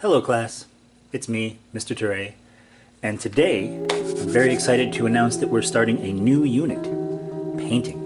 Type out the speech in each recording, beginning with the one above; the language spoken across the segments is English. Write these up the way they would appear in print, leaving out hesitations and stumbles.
Hello class, it's me, Mr. Ture, and today I'm very excited to announce that we're starting a new unit, painting.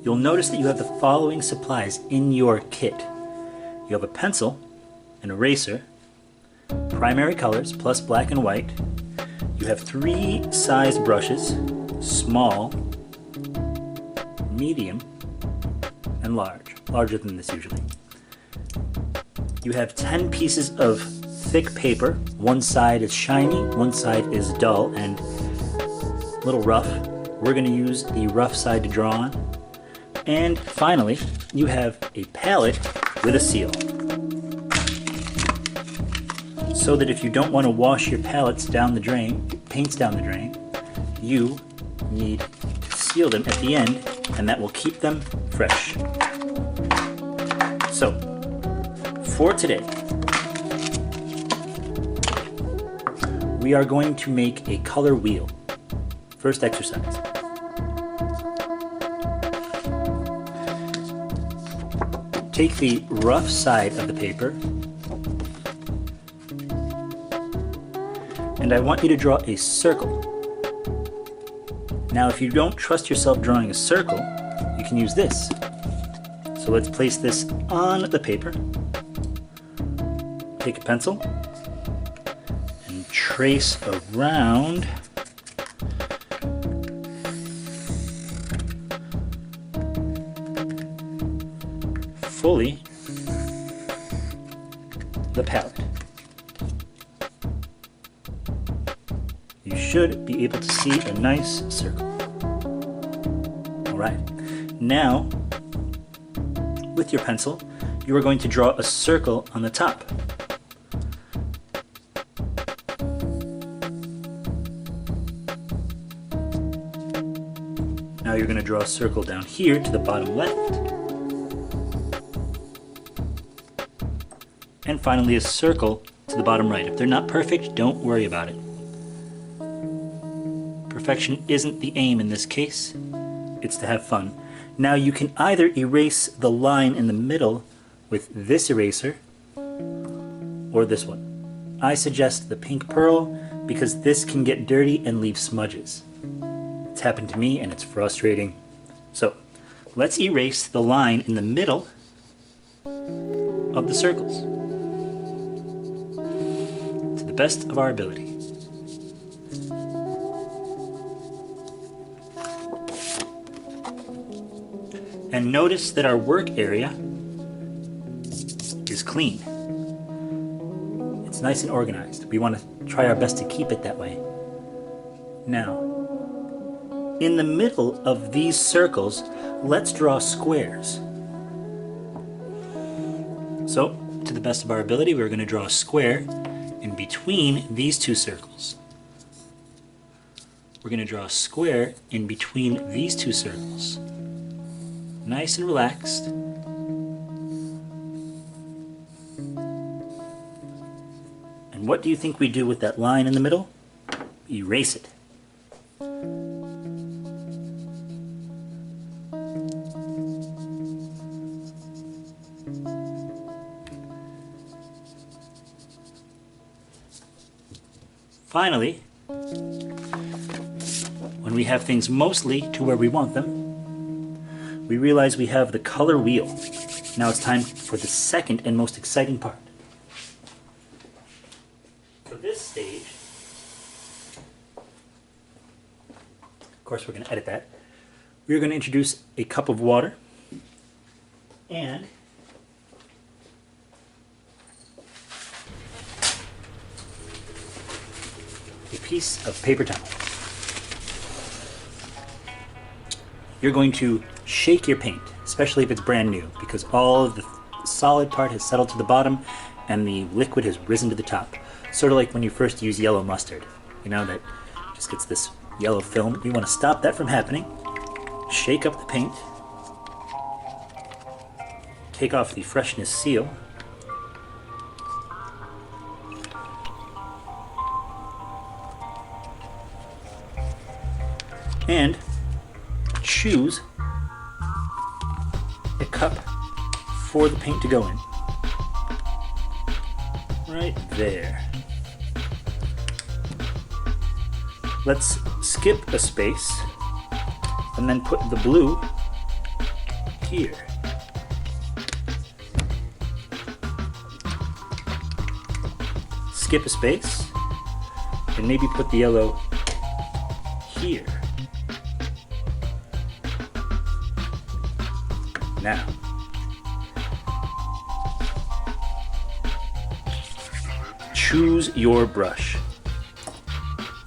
You'll notice that you have the following supplies in your kit. You have a pencil, an eraser, primary colors plus black and white. You have 3 size brushes, small, medium, and large, larger than this usually. You have 10 pieces of thick paper. One side is shiny, one side is dull and a little rough. We're going to use the rough side to draw on. And finally, you have a palette with a seal. So that if you don't want to wash your palettes down the drain, paints down the drain, you need to seal them at the end, and that will keep them fresh. So, for today, we are going to make a color wheel. First exercise. Take the rough side of the paper, and I want you to draw a circle. Now, if you don't trust yourself drawing a circle, you can use this. So let's place this on the paper. Take a pencil and trace around fully the palette. You should be able to see a nice circle. Alright, now with your pencil you are going to draw a circle on the top. Now you're going to draw a circle down here to the bottom left. And finally a circle to the bottom right. If they're not perfect, don't worry about it. Perfection isn't the aim in this case. It's to have fun. Now you can either erase the line in the middle with this eraser or this one. I suggest the pink pearl because this can get dirty and leave smudges. It's happened to me and it's frustrating. So let's erase the line in the middle of the circles to the best of our ability. And notice that our work area is clean. It's nice and organized. We want to try our best to keep it that way. Now, in the middle of these circles, let's draw squares. So, to the best of our ability, we're going to draw a square in between these 2 circles. We're going to draw a square in between these 2 circles. Nice and relaxed. And what do you think we do with that line in the middle? Erase it. Finally, when we have things mostly to where we want them, we realize we have the color wheel. Now it's time for the second and most exciting part. For this stage, of course we're going to edit that, we're going to introduce a cup of water and a piece of paper towel. You're going to shake your paint, especially if it's brand new, because all of the solid part has settled to the bottom and the liquid has risen to the top. Sort of like when you first use yellow mustard. You know, that just gets this yellow film. We want to stop that from happening. Shake up the paint. Take off the freshness seal. And choose a cup for the paint to go in. right there. Let's skip a space and then put the blue here. Skip a space and maybe put the yellow here. Now, choose your brush.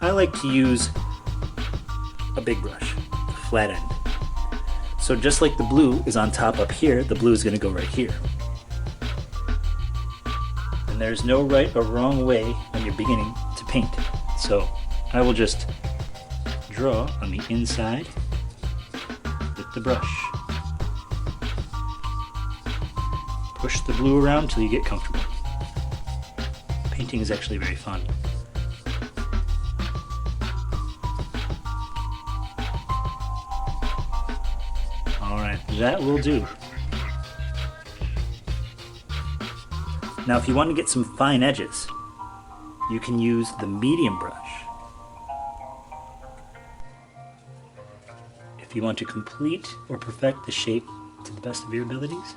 I like to use a big brush, the flat end. So just like the blue is on top up here, the blue is going to go right here. And there's no right or wrong way when you're beginning to paint. So I will just draw on the inside with the brush. Push the blue around till you get comfortable. Painting is actually very fun. Alright, that will do. Now if you want to get some fine edges, you can use the medium brush. If you want to complete or perfect the shape to the best of your abilities,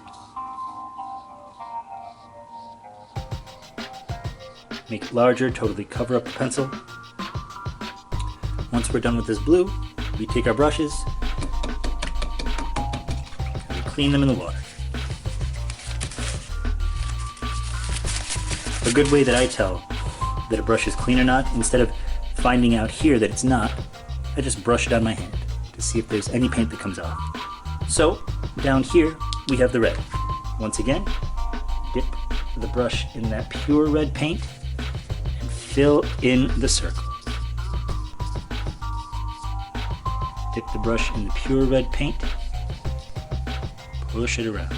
make it larger, totally cover up the pencil. Once we're done with this blue, we take our brushes and we clean them in the water. A good way that I tell that a brush is clean or not, instead of finding out here that it's not, I just brush it on my hand to see if there's any paint that comes off. So down here we have the red. Once again, dip the brush in that pure red paint and fill in the circle. Dip the brush in the pure red paint, push it around.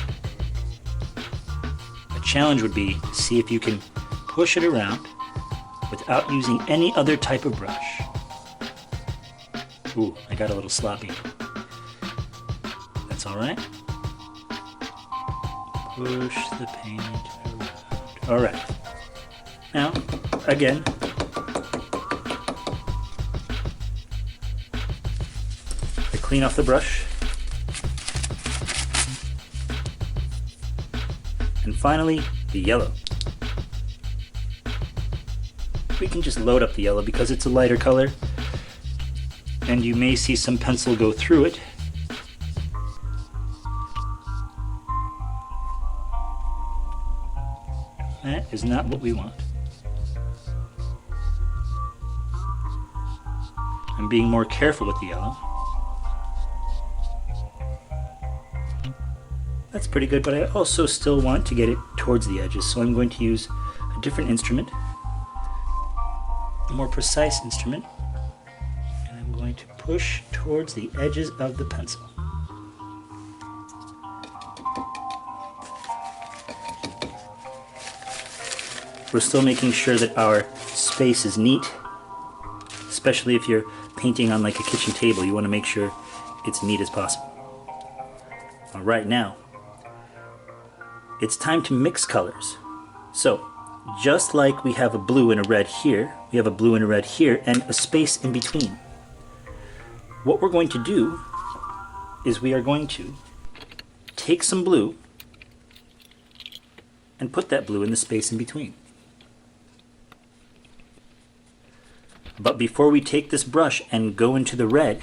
A challenge would be to see if you can push it around without using any other type of brush. Ooh, I got a little sloppy. That's alright. Push the paint around. Alright. Now, again, I clean off the brush. And finally, the yellow. We can just load up the yellow because it's a lighter color, and you may see some pencil go through it. That is not what we want. I'm being more careful with the yellow. That's pretty good, but I also still want to get it towards the edges, so I'm going to use a different instrument, a more precise instrument, and I'm going to push towards the edges of the pencil. We're still making sure that our space is neat, especially if you're painting on like a kitchen table. You want to make sure it's neat as possible. All right, now it's time to mix colors. So just like we have a blue and a red here, we have a blue and a red here, and a space in between. What we're going to do is we are going to take some blue and put that blue in the space in between. But before we take this brush and go into the red,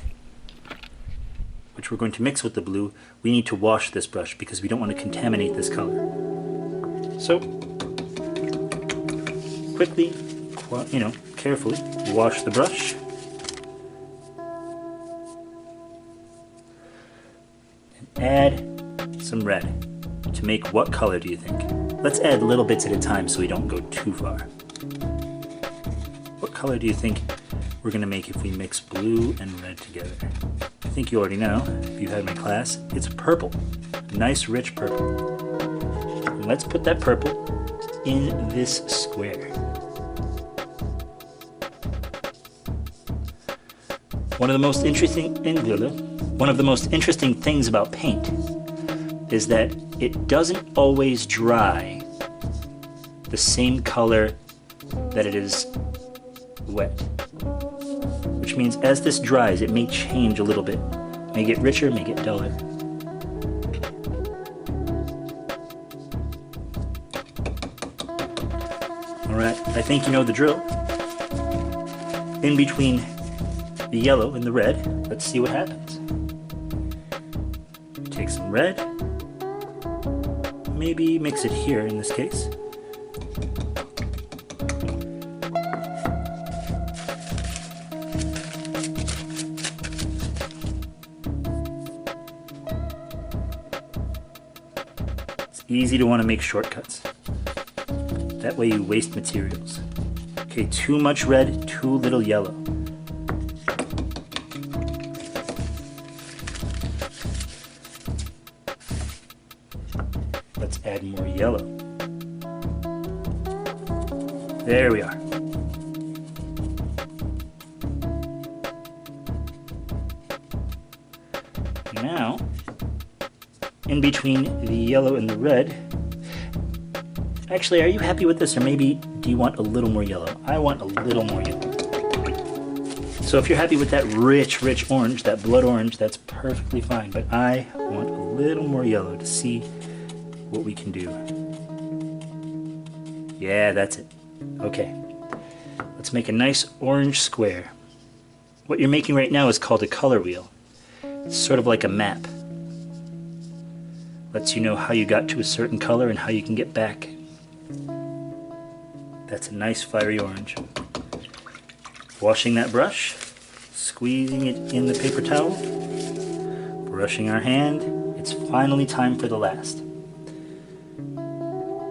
which we're going to mix with the blue, we need to wash this brush because we don't want to contaminate this color. So, quickly, carefully wash the brush. And add some red. To make what color do you think? Let's add little bits at a time so we don't go too far. What color do you think we're going to make if we mix blue and red together? I think you already know, if you had my class, it's purple. Nice rich purple. And let's put that purple in this square. One of the most interesting things about paint is that it doesn't always dry the same color that it is wet. Which means as this dries, it may change a little bit. May get richer, may get duller. Alright, I think you know the drill. In between the yellow and the red, let's see what happens. Take some red, maybe mix it here in this case. It's easy to want to make shortcuts. That way you waste materials. Okay, too much red, too little yellow. Let's add more yellow. There we are. Now, in between the yellow and the red, actually, are you happy with this, or maybe do you want a little more yellow? I want a little more yellow. So if you're happy with that rich orange, that blood orange, that's perfectly fine, but I want a little more yellow to see what we can do. Yeah, that's it. Okay, let's make a nice orange square. What you're making right now is called a color wheel. It's sort of like a map. Lets you know how you got to a certain color and how you can get back. That's a nice fiery orange. Washing that brush, squeezing it in the paper towel, brushing our hand. It's finally time for the last.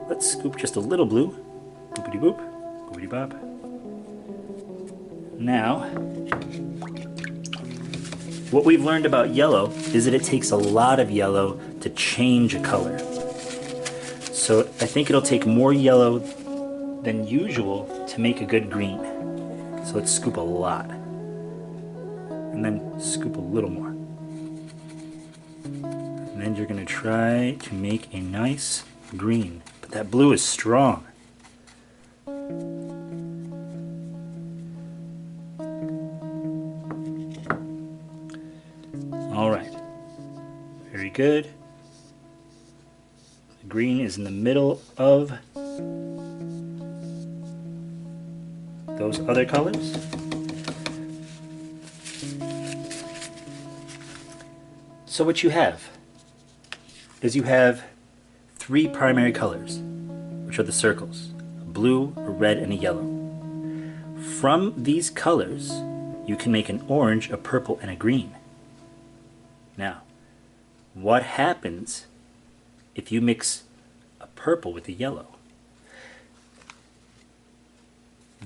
Let's scoop just a little blue. Boopity boop, boopity bop. Now, what we've learned about yellow is that it takes a lot of yellow to change a color. So I think it'll take more yellow than usual to make a good green. So let's scoop a lot. And then scoop a little more. And then you're going to try to make a nice green. But that blue is strong. Alright. Very good. The green is in the middle of those other colors. So what you have is you have three primary colors, which are the circles: a blue, a red, and a yellow. From these colors, you can make an orange, a purple, and a green. Now, what happens if you mix a purple with a yellow?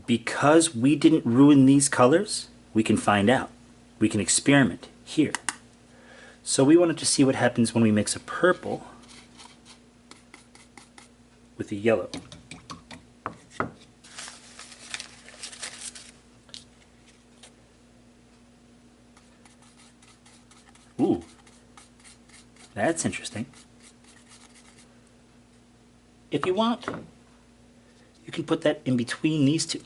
Because we didn't ruin these colors, we can find out. We can experiment here. So we wanted to see what happens when we mix a purple with a yellow. Ooh, that's interesting. If you want, you can put that in between these two.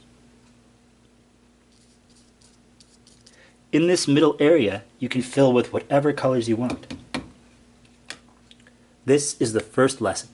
In this middle area, you can fill with whatever colors you want. This is the first lesson.